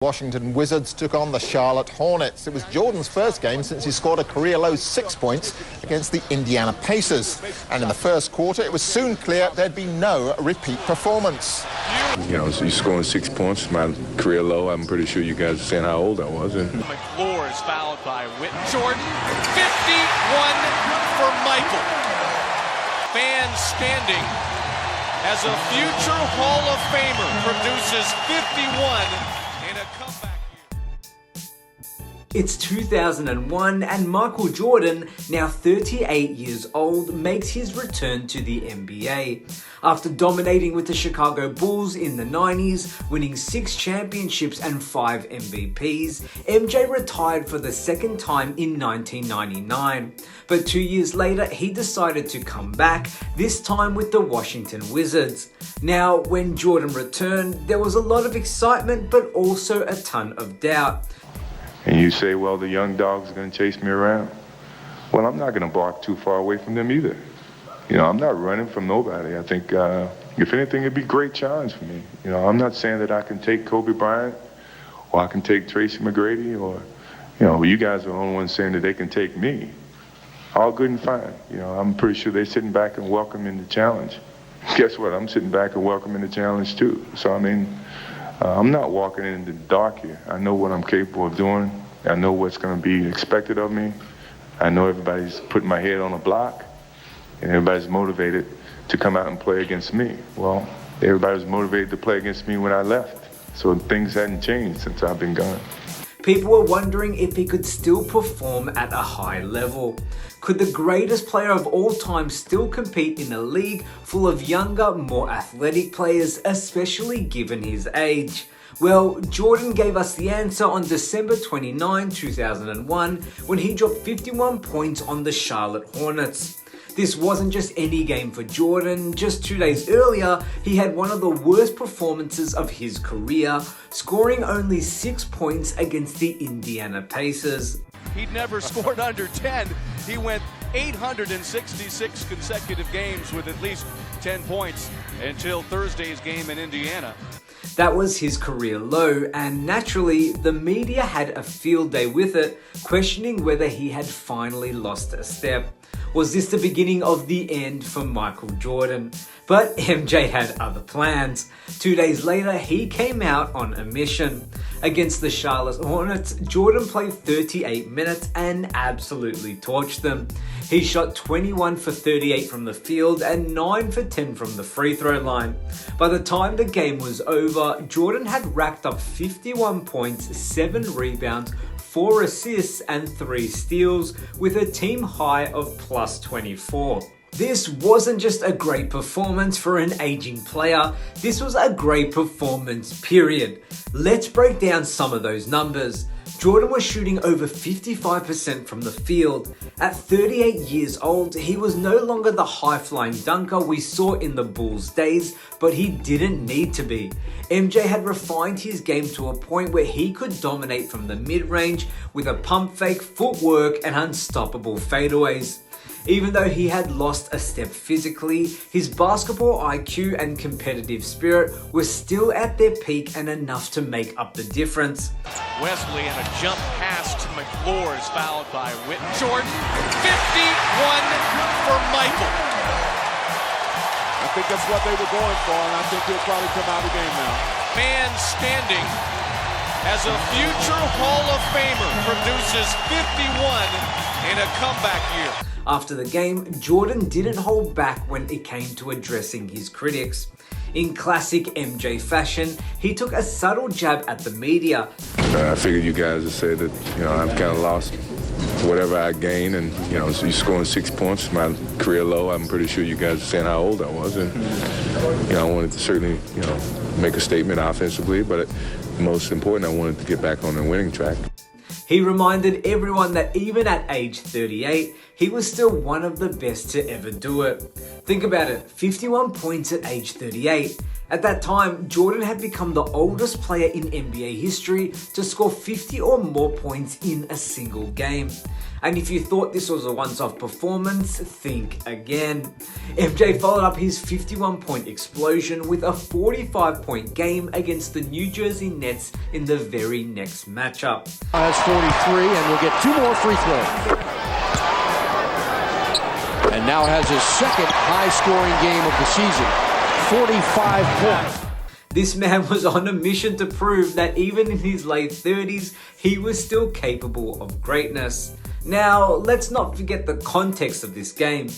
Washington Wizards took on the Charlotte Hornets. It was Jordan's first game since he scored a career-low 6 points against the Indiana Pacers. And in the first quarter, it was soon clear there'd be no repeat performance. You know, so you're scoring 6 points, my career low. I'm pretty sure you guys are saying how old I was. McClure is fouled by Whitten. Jordan, 51 for Michael. Fans standing as a future Hall of Famer produces 51 in a comeback year. It's 2001 and Michael Jordan, now 38 years old, makes his return to the NBA. After dominating with the Chicago Bulls in the 90s, winning 6 championships and 5 MVPs, MJ retired for the second time in 1999. But 2 years later, he decided to come back, this time with the Washington Wizards. Now, when Jordan returned, there was a lot of excitement, but also a ton of doubt. And you say, well, the young dogs are going to chase me around. Well, I'm not going to bark too far away from them either. You know, I'm not running from nobody. I think, if anything, it'd be a great challenge for me. You know, I'm not saying that I can take Kobe Bryant or I can take Tracy McGrady or, you know, you guys are the only ones saying that they can take me. All good and fine. You know, I'm pretty sure they're sitting back and welcoming the challenge. Guess what? I'm sitting back and welcoming the challenge too. So, I mean, I'm not walking in the dark here. I know what I'm capable of doing. I know what's going to be expected of me. I know everybody's putting my head on a block, and everybody's motivated to come out and play against me. Well, everybody was motivated to play against me when I left. So things hadn't changed since I've been gone. People were wondering if he could still perform at a high level. Could the greatest player of all time still compete in a league full of younger, more athletic players, especially given his age? Well, Jordan gave us the answer on December 29, 2001, when he dropped 51 points on the Charlotte Hornets. This wasn't just any game for Jordan. Just 2 days earlier, he had one of the worst performances of his career, scoring only 6 points against the Indiana Pacers. He'd never scored under 10. He went 866 consecutive games with at least 10 points until Thursday's game in Indiana. That was his career low, and naturally, the media had a field day with it, questioning whether he had finally lost a step. Was this the beginning of the end for Michael Jordan? But MJ had other plans. 2 days later, he came out on a mission. Against the Charlotte Hornets, Jordan played 38 minutes and absolutely torched them. He shot 21 for 38 from the field and 9 for 10 from the free throw line. By the time the game was over, Jordan had racked up 51 points, 7 rebounds, 4 assists and 3 steals with a team high of plus 24. This wasn't just a great performance for an aging player, this was a great performance, period. Let's break down some of those numbers. Jordan was shooting over 55% from the field. At 38 years old, he was no longer the high-flying dunker we saw in the Bulls days, but he didn't need to be. MJ had refined his game to a point where he could dominate from the mid-range with a pump fake, footwork, and unstoppable fadeaways. Even though he had lost a step physically, his basketball IQ and competitive spirit were still at their peak and enough to make up the difference. Wesley and a jump pass to McClure is fouled by Whitten. Jordan, 51 for Michael. I think that's what they were going for, and I think he'll probably come out of the game now. Man standing as a future Hall of Famer produces 51 in a comeback year. After the game, Jordan didn't hold back when it came to addressing his critics. In classic MJ fashion, he took a subtle jab at the media. I figured you guys would say that, you know, I've kind of lost whatever I gained, and, you know, so you're scoring 6 points, my career low. I'm pretty sure you guys are saying how old I was, and, you know, I wanted to certainly, you know, make a statement offensively, but most important, I wanted to get back on the winning track. He reminded everyone that even at age 38, he was still one of the best to ever do it. Think about it, 51 points at age 38. At that time, Jordan had become the oldest player in NBA history to score 50 or more points in a single game. And if you thought this was a once-off performance, think again. MJ followed up his 51-point explosion with a 45-point game against the New Jersey Nets in the very next matchup. Has 43 and will get 2 more free throws. And now has his second high-scoring game of the season. 45 points. This man was on a mission to prove that even in his late 30s, he was still capable of greatness. Now, let's not forget the context of this game.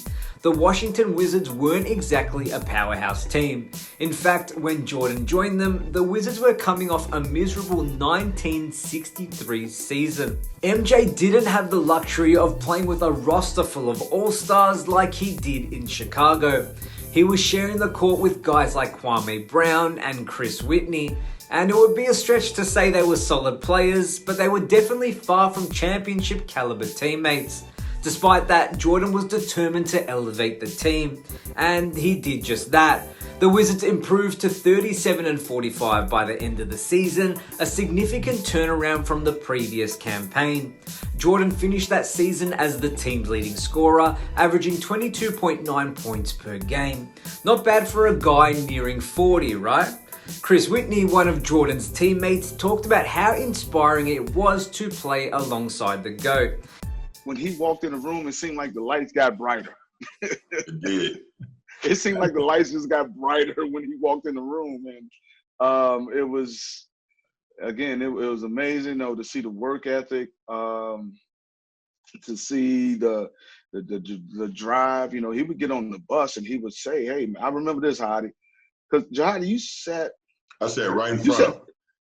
The Washington Wizards weren't exactly a powerhouse team. In fact, when Jordan joined them, the Wizards were coming off a miserable 1963 season. MJ didn't have the luxury of playing with a roster full of all-stars like he did in Chicago. He was sharing the court with guys like Kwame Brown and Chris Whitney, and it would be a stretch to say they were solid players, but they were definitely far from championship caliber teammates. Despite that, Jordan was determined to elevate the team, and he did just that. The Wizards improved to 37-45 by the end of the season, a significant turnaround from the previous campaign. Jordan finished that season as the team's leading scorer, averaging 22.9 points per game. Not bad for a guy nearing 40, right? Chris Whitney, one of Jordan's teammates, talked about how inspiring it was to play alongside the GOAT. When he walked in the room, it seemed like the lights got brighter. It did. It seemed like the lights just got brighter when he walked in the room. And it was, again, it was amazing, to see the work ethic, to see the drive. He would get on the bus and he would say, "Hey, man, I remember this, Hottie." Because, Jihadi, I said right in front of him.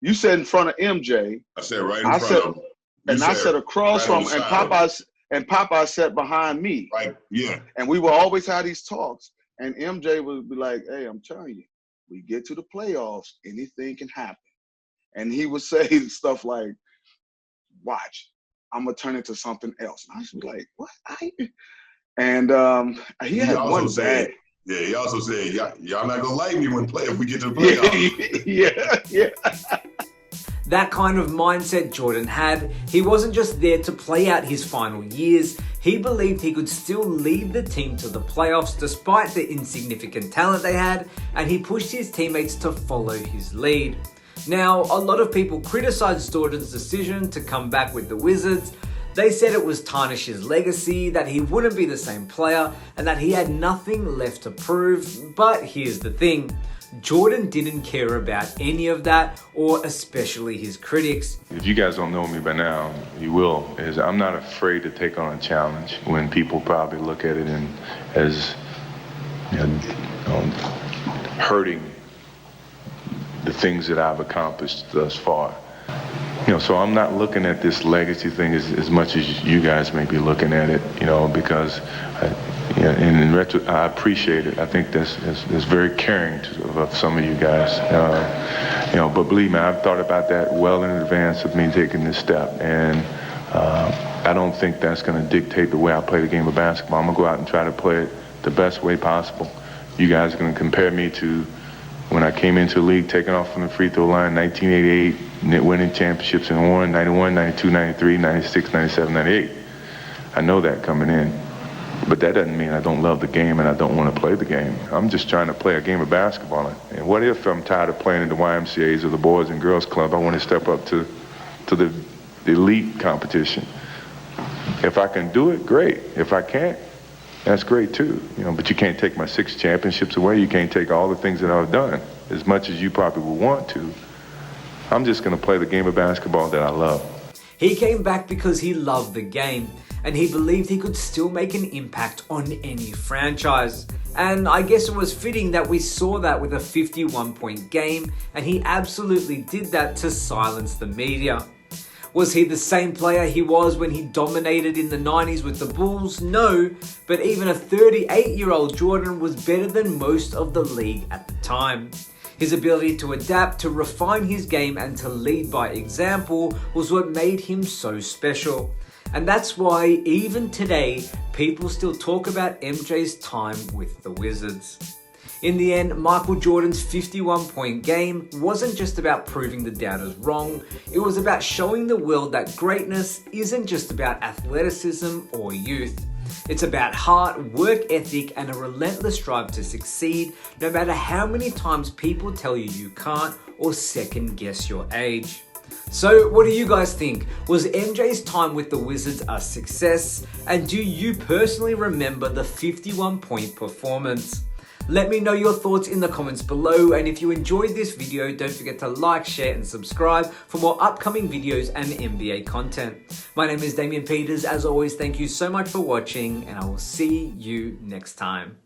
You said in front of MJ. I said right in front of him. And I sat across from him, and Popeye sat behind me. Right, yeah. And we would always have these talks. And MJ would be like, "Hey, I'm telling you, we get to the playoffs, anything can happen." And he would say stuff like, "Watch, I'm going to turn into something else." And I used to be like, "What?" And he had one bad. Yeah, he also said, y'all not going to like me if we get to the playoffs. Yeah. That kind of mindset Jordan had. He wasn't just there to play out his final years. He believed he could still lead the team to the playoffs despite the insignificant talent they had, and he pushed his teammates to follow his lead. Now, a lot of people criticized Jordan's decision to come back with the Wizards. They said it was tarnish his legacy, that he wouldn't be the same player, and that he had nothing left to prove. But here's the thing. Jordan didn't care about any of that, or especially his critics. If you guys don't know me by now, you will, is I'm not afraid to take on a challenge when people probably look at it as hurting the things that I've accomplished thus far. So I'm not looking at this legacy thing as much as you guys may be looking at it, because in retro, I appreciate it. I think that's very caring of some of you guys. But believe me, I've thought about that well in advance of me taking this step. And I don't think that's going to dictate the way I play the game of basketball. I'm going to go out and try to play it the best way possible. You guys are going to compare me to when I came into the league, taking off from the free throw line, 1988, winning championships in 91, 92, 93, 96, 97, 98. I know that coming in. But that doesn't mean I don't love the game and I don't want to play the game. I'm just trying to play a game of basketball. And what if I'm tired of playing in the YMCAs or the Boys and Girls Club? I want to step up to the elite competition. If I can do it, great. If I can't, that's great too. But you can't take my 6 championships away. You can't take all the things that I've done, as much as you probably would want to. I'm just going to play the game of basketball that I love. He came back because he loved the game, and he believed he could still make an impact on any franchise. And I guess it was fitting that we saw that with a 51-point game, and he absolutely did that to silence the media. Was he the same player he was when he dominated in the 90s with the Bulls? No, but even a 38-year-old Jordan was better than most of the league at the time. His ability to adapt, to refine his game, and to lead by example was what made him so special. And that's why, even today, people still talk about MJ's time with the Wizards. In the end, Michael Jordan's 51-point game wasn't just about proving the doubters wrong, it was about showing the world that greatness isn't just about athleticism or youth. It's about heart, work ethic, and a relentless drive to succeed, no matter how many times people tell you you can't or second guess your age. So what do you guys think? Was MJ's time with the Wizards a success? And do you personally remember the 51-point performance? Let me know your thoughts in the comments below, and if you enjoyed this video, don't forget to like, share, and subscribe for more upcoming videos and NBA content. My name is Damian Peters. As always, thank you so much for watching, and I will see you next time.